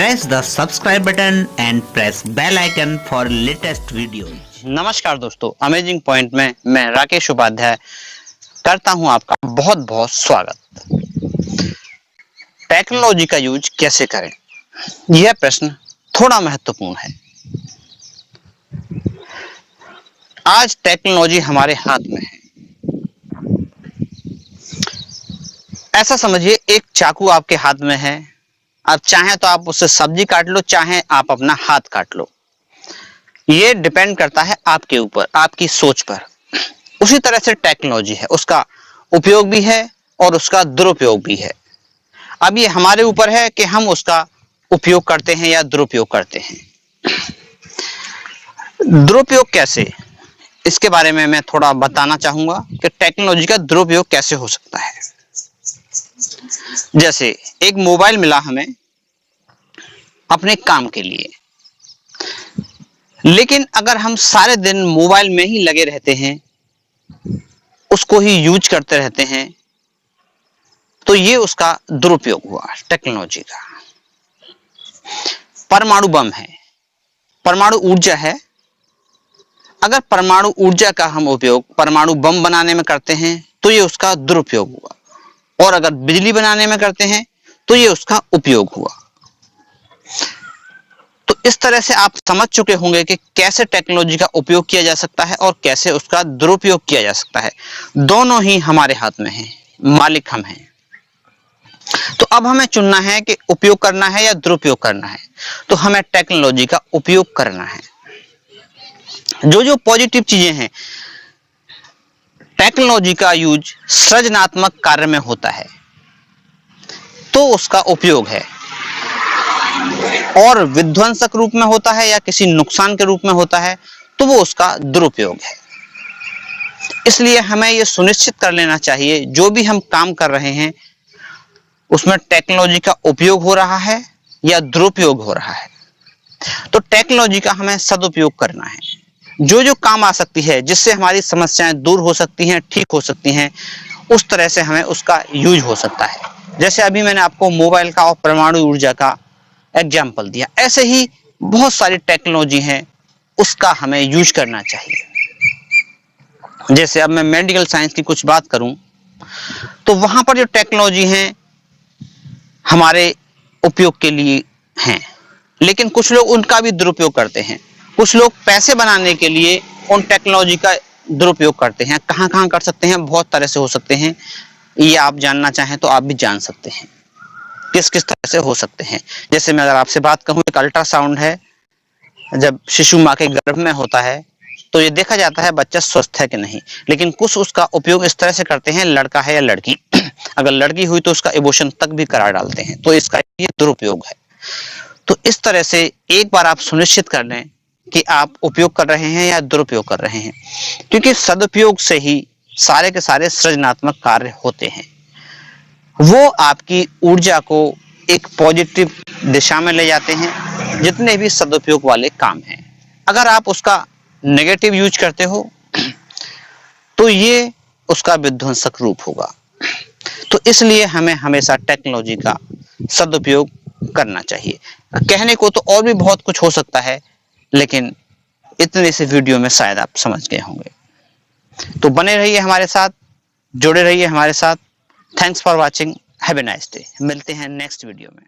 Press the subscribe button and press bell icon for latest videos. नमस्कार दोस्तों, amazing point में मैं राकेश उपाध्याय करता हूं आपका बहुत बहुत स्वागत। टेक्नोलॉजी का यूज कैसे करें, यह प्रश्न थोड़ा महत्वपूर्ण है। आज टेक्नोलॉजी हमारे हाथ में है। ऐसा समझिए, एक चाकू आपके हाथ में है। आप चाहें तो आप उससे सब्जी काट लो, चाहें आप अपना हाथ काट लो। ये डिपेंड करता है आपके ऊपर, आपकी सोच पर। उसी तरह से टेक्नोलॉजी है, उसका उपयोग भी है और उसका दुरुपयोग भी है। अब ये हमारे ऊपर है कि हम उसका उपयोग करते हैं या दुरुपयोग करते हैं। दुरुपयोग कैसे, इसके बारे में मैं थोड़ा बताना चाहूंगा कि टेक्नोलॉजी का दुरुपयोग कैसे हो सकता है। जैसे एक मोबाइल मिला हमें अपने काम के लिए, लेकिन अगर हम सारे दिन मोबाइल में ही लगे रहते हैं, उसको ही यूज करते रहते हैं, तो ये उसका दुरुपयोग हुआ टेक्नोलॉजी का। परमाणु बम है, परमाणु ऊर्जा है। अगर परमाणु ऊर्जा का हम उपयोग परमाणु बम बनाने में करते हैं तो ये उसका दुरुपयोग हुआ, और अगर बिजली बनाने में करते हैं तो ये उसका उपयोग हुआ। तो इस तरह से आप समझ चुके होंगे कि कैसे टेक्नोलॉजी का उपयोग किया जा सकता है और कैसे उसका दुरुपयोग किया जा सकता है। दोनों ही हमारे हाथ में है, मालिक हम हैं। तो अब हमें चुनना है कि उपयोग करना है या दुरुपयोग करना है। तो हमें टेक्नोलॉजी का उपयोग करना है। जो जो पॉजिटिव चीजें हैं, टेक्नोलॉजी का यूज सृजनात्मक कार्य में होता है तो उसका उपयोग है, और विध्वंसक रूप में होता है या किसी नुकसान के रूप में होता है तो वो उसका दुरुपयोग है। इसलिए हमें यह सुनिश्चित कर लेना चाहिए, जो भी हम काम कर रहे हैं उसमें टेक्नोलॉजी का उपयोग हो रहा है या दुरुपयोग हो रहा है। तो टेक्नोलॉजी का हमें सदुपयोग करना है। जो जो काम आ सकती है, जिससे हमारी समस्याएं दूर हो सकती हैं, ठीक हो सकती हैं, उस तरह से हमें उसका यूज हो सकता है। जैसे अभी मैंने आपको मोबाइल का और परमाणु ऊर्जा का एग्जाम्पल दिया, ऐसे ही बहुत सारी टेक्नोलॉजी है, उसका हमें यूज करना चाहिए। जैसे अब मैं मेडिकल साइंस की कुछ बात करूं तो वहां पर जो टेक्नोलॉजी है हमारे उपयोग के लिए हैं, लेकिन कुछ लोग उनका भी दुरुपयोग करते हैं। कुछ लोग पैसे बनाने के लिए उन टेक्नोलॉजी का दुरुपयोग करते हैं। कहां कहां कर सकते हैं, बहुत तरह से हो सकते हैं। ये आप जानना चाहें तो आप भी जान सकते हैं किस किस तरह से हो सकते हैं। जैसे मैं अगर आपसे बात कहूं, एक अल्ट्रासाउंड है। जब शिशु मां के गर्भ में होता है तो ये देखा जाता है बच्चा स्वस्थ है कि नहीं, लेकिन कुछ उसका उपयोग इस तरह से करते हैं, लड़का है या लड़की, अगर लड़की हुई तो उसका एबॉर्शन तक भी करा डालते हैं, तो इसका ये दुरुपयोग है। तो इस तरह से एक बार आप सुनिश्चित कर लें कि आप उपयोग कर रहे हैं या दुरुपयोग कर रहे हैं, क्योंकि सदुपयोग से ही सारे के सारे सृजनात्मक कार्य होते हैं। वो आपकी ऊर्जा को एक पॉजिटिव दिशा में ले जाते हैं, जितने भी सदुपयोग वाले काम हैं। अगर आप उसका नेगेटिव यूज करते हो तो ये उसका विध्वंसक रूप होगा। तो इसलिए हमें हमेशा टेक्नोलॉजी का सदुपयोग करना चाहिए। कहने को तो और भी बहुत कुछ हो सकता है, लेकिन इतने से वीडियो में शायद आप समझ गए होंगे। तो बने रहिए हमारे साथ, जुड़े रहिए हमारे साथ। Thanks for watching, have a nice day. मिलते हैं नेक्स्ट वीडियो में।